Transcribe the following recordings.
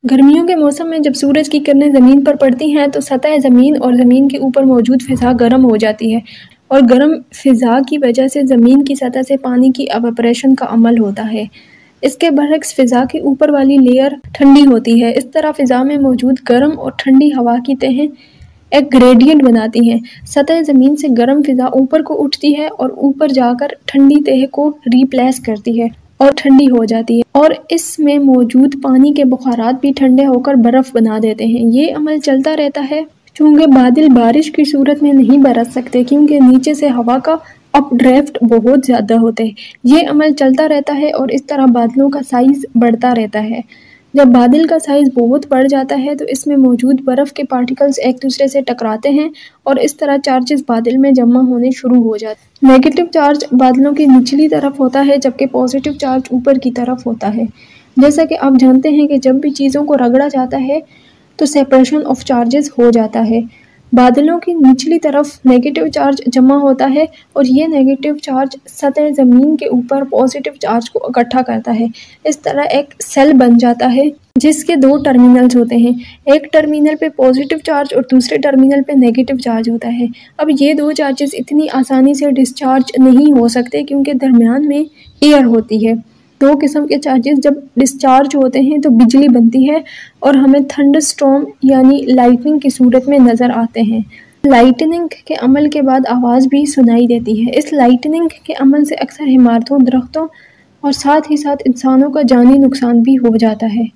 गर्मियों के मौसम में जब सूरज की किरणें ज़मीन पर पड़ती हैं तो सतह ज़मीन और ज़मीन के ऊपर मौजूद फ़िज़ा गर्म हो जाती है और गर्म फ़िज़ा की वजह से ज़मीन की सतह से पानी की एवापोरेशन का अमल होता है। इसके बरक्स फ़िज़ा के ऊपर वाली लेयर ठंडी होती है। इस तरह फ़िज़ा में मौजूद गर्म और ठंडी हवा की तहें एक ग्रेडियंट बनाती हैं। सतह ज़मीन से गर्म फ़िज़ा ऊपर को उठती है और ऊपर जाकर ठंडी तह को रिप्लेस करती है और ठंडी हो जाती है और इसमें मौजूद पानी के बुखारात भी ठंडे होकर बर्फ बना देते हैं। ये अमल चलता रहता है। चूँकि बादल बारिश की सूरत में नहीं बरस सकते क्योंकि नीचे से हवा का अपड्राफ्ट बहुत ज़्यादा होता है। ये अमल चलता रहता है और इस तरह बादलों का साइज़ बढ़ता रहता है। जब बादल का साइज़ बहुत बढ़ जाता है तो इसमें मौजूद बर्फ़ के पार्टिकल्स एक दूसरे से टकराते हैं और इस तरह चार्जेस बादल में जमा होने शुरू हो जाते हैं। नेगेटिव चार्ज बादलों की निचली तरफ होता है जबकि पॉजिटिव चार्ज ऊपर की तरफ होता है। जैसा कि आप जानते हैं कि जब भी चीज़ों को रगड़ा जाता है तो सेपरेशन ऑफ चार्जेस हो जाता है। बादलों की निचली तरफ नेगेटिव चार्ज जमा होता है और ये नेगेटिव चार्ज सतह ज़मीन के ऊपर पॉजिटिव चार्ज को इकट्ठा करता है। इस तरह एक सेल बन जाता है जिसके दो टर्मिनल्स होते हैं। एक टर्मिनल पे पॉजिटिव चार्ज और दूसरे टर्मिनल पे नेगेटिव चार्ज होता है। अब ये दो चार्जेस इतनी आसानी से डिस्चार्ज नहीं हो सकते क्योंकि दरमियान में एयर होती है। दो किस्म के चार्जेस जब डिस्चार्ज होते हैं तो बिजली बनती है और हमें थंडरस्टॉर्म यानी लाइटनिंग की सूरत में नज़र आते हैं। लाइटनिंग के अमल के बाद आवाज़ भी सुनाई देती है। इस लाइटनिंग के अमल से अक्सर इमारतों, दरख्तों और साथ ही साथ इंसानों का जानी नुकसान भी हो जाता है।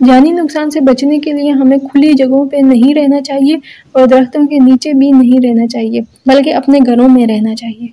जानी नुकसान से बचने के लिए हमें खुली जगहों पे नहीं रहना चाहिए और दरख्तों के नीचे भी नहीं रहना चाहिए बल्कि अपने घरों में रहना चाहिए।